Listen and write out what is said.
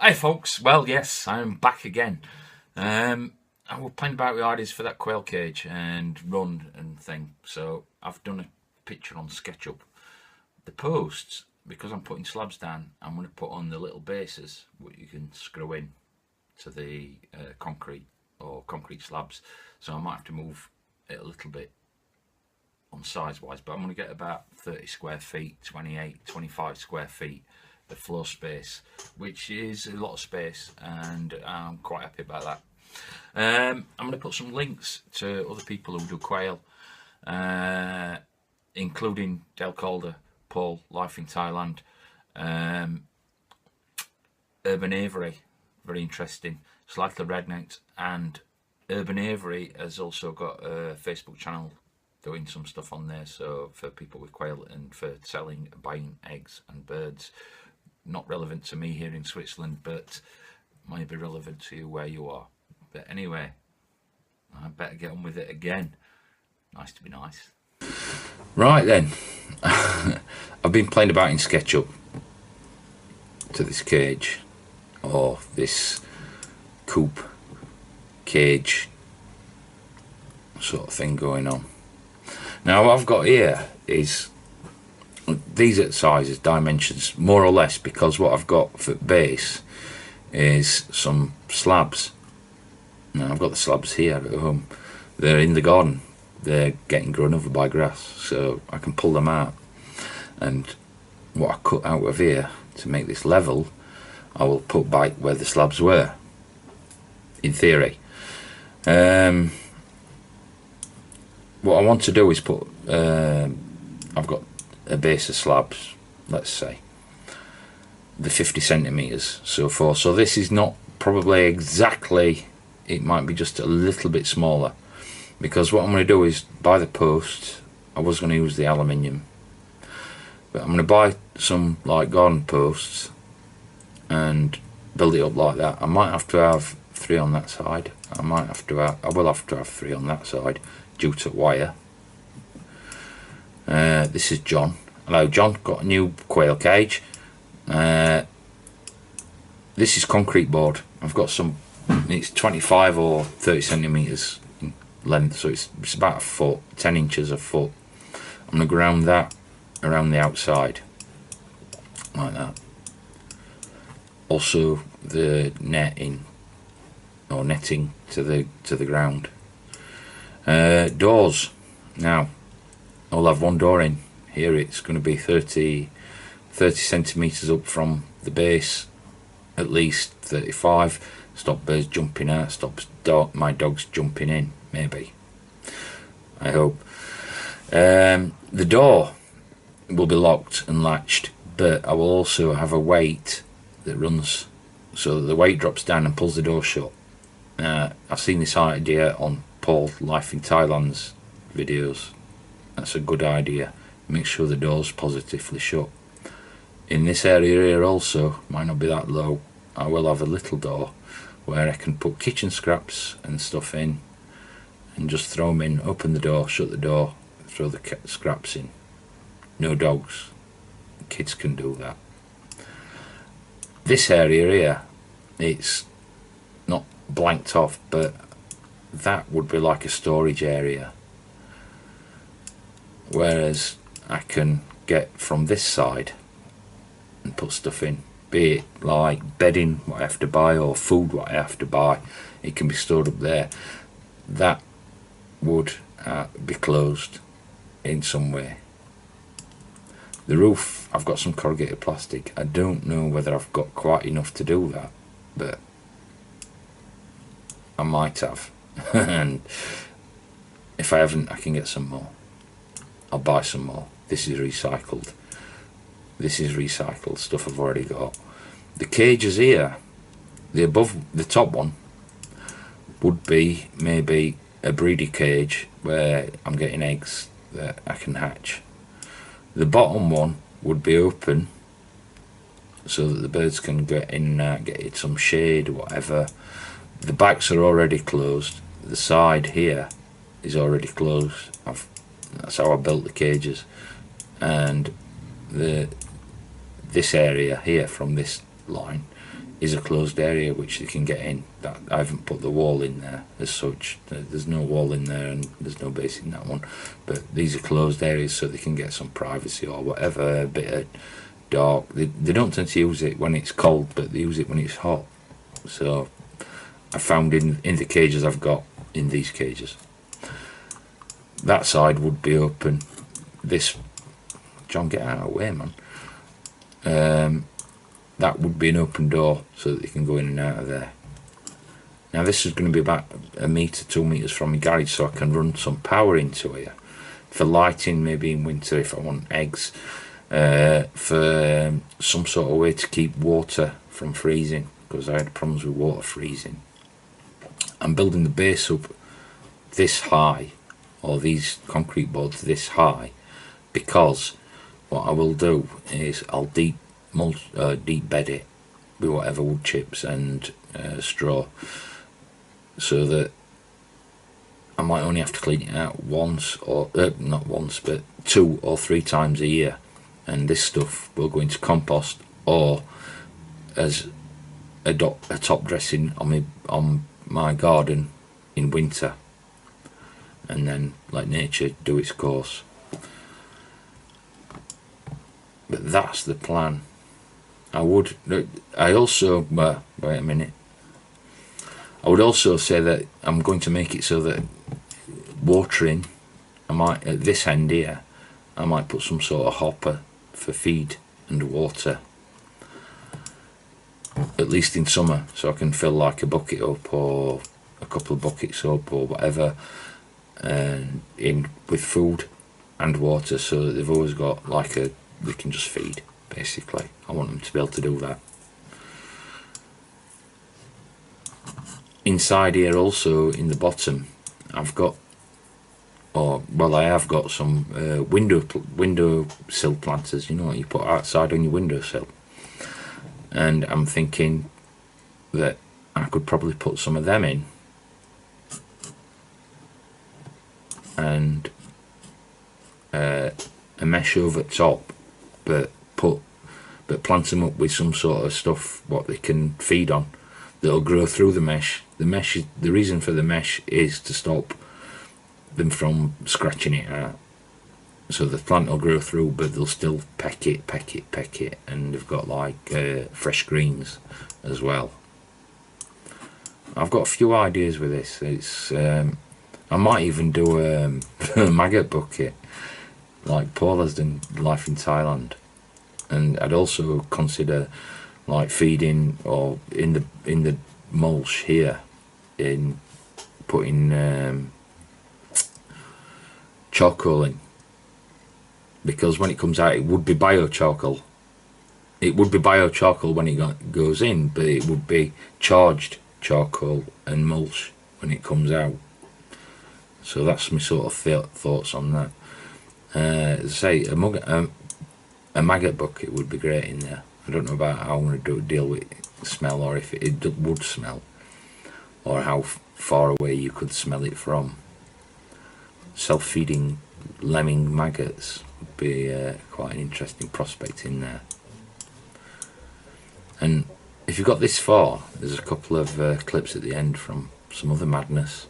Hi folks, well yes, I'm back again. I was playing about with ideas for that quail cage and run and thing, so I've done a picture on SketchUp. The posts, because I'm putting slabs down, I'm going to put on the little bases what you can screw in to the concrete or concrete slabs, so I might have to move it a little bit on size wise, but I'm going to get about 30 square feet, 28, 25 square feet of floor space, which is a lot of space, and I'm quite happy about that. I'm going to put some links to other people who do quail, including Dale Calder, Paul, Life in Thailand, Urban Avery, very interesting, Slightly Rednecked, and Urban Avery has also got a Facebook channel doing some stuff on there, so for people with quail and for selling, buying eggs and birds. Not relevant to me here in Switzerland, but might be relevant to you where you are. But anyway, I better get on with it again. Nice to be nice. Right then, I've been playing about in SketchUp to this cage, or this coop cage sort of thing going on. Now what I've got here is, these are the sizes, dimensions, more or less, because what I've got for base is some slabs. Now I've got the slabs here at home. They're in the garden. They're getting grown over by grass, so I can pull them out. And what I cut out of here to make this level, I will put back where the slabs were, in theory. What I want to do is put, I've got a base of slabs, let's say the 50 centimeters so far, so this is not probably exactly, it might be just a little bit smaller, because what I'm going to do is buy the post. I was going to use the aluminium, but I'm going to buy some like garden posts and build it up like that. I might have to have 3 on that side. I will have to have 3 on that side due to wire. This is John. Hello John, got a new quail cage. This is concrete board. I've got some, it's 25 or 30 centimeters in length, so it's about a foot, 10 inches a foot. I'm going to ground that around the outside like that. Also the netting or netting to the ground. Doors. Now I'll have one door in here. It's going to be 30 centimeters up from the base, at least 35. Stop birds jumping out, stops my dogs jumping in, maybe, I hope. The door will be locked and latched, but I will also have a weight that runs so that the weight drops down and pulls the door shut. I've seen this idea on Paul Life in Thailand's videos. That's a good idea. Make sure the door's positively shut. In this area here also, might not be that low, I will have a little door where I can put kitchen scraps and stuff in and just throw them in, open the door, shut the door, throw the scraps in. No dogs. Kids can do that. This area here, it's not blanked off, but that would be like a storage area, whereas I can get from this side and put stuff in, be it like bedding what I have to buy or food what I have to buy. It can be stored up there. That would be closed in some way. The roof, I've got some corrugated plastic. I don't know whether I've got quite enough to do that, but I might have. And if I haven't, I can get some more. I'll buy some more. This is recycled. This is recycled stuff I've already got. The cages here, the top one would be maybe a breeder cage where I'm getting eggs that I can hatch. The bottom one would be open so that the birds can get in, get some shade or whatever. The backs are already closed. The side here is already closed. That's how I built the cages. And this area here from this line is a closed area which they can get in. That I haven't put the wall in there as such. There's no wall in there, and there's no base in that one. But these are closed areas, so they can get some privacy or whatever. A bit of dark. They don't tend to use it when it's cold, but they use it when it's hot. So I found in the cages I've got in these cages. That side would be open. This, John, get out of the way, man. That would be an open door so that you can go in and out of there. Now this is going to be about 1 metre, 2 metres from my garage, so I can run some power into here. For lighting, maybe in winter if I want eggs. For some sort of way to keep water from freezing, because I had problems with water freezing. I'm building the base up this high, or these concrete boards this high, because what I will do is I'll deep bed it with whatever wood chips and straw, so that I might only have to clean it out once, or not once, but 2 or 3 times a year, and this stuff will go into compost or as a top dressing on my garden in winter, and then let nature do its course. But that's the plan. I also, well, wait a minute. I would also say that I'm going to make it so that watering, I might, at this end here, I might put some sort of hopper for feed and water, at least in summer, so I can fill like a bucket up or a couple of buckets up or whatever, in with food and water, so that they've always got like they can just feed. Basically, I want them to be able to do that. Inside here also, in the bottom, I've got, I have got some windowsill planters, you know what you put outside on your windowsill. And I'm thinking that I could probably put some of them in, and a mesh over top, but plant them up with some sort of stuff what they can feed on that'll grow through the mesh. The reason for the mesh is to stop them from scratching it out, so the plant will grow through, but they'll still peck it, and they've got like fresh greens as well. I've got a few ideas with this. It's I might even do a maggot bucket like Paul has done Life in Thailand. And I'd also consider like feeding, or in the mulch here, in putting charcoal in, because when it comes out it would be biochar. It would be biochar when it goes in, but it would be charged charcoal and mulch when it comes out. So that's my sort of thoughts on that. As I say, a maggot bucket would be great in there. I don't know about how I'm going to deal with smell, or if it would smell, or how far away you could smell it from. Self-feeding lemming maggots would be quite an interesting prospect in there. And if you got this far, there's a couple of clips at the end from some other madness.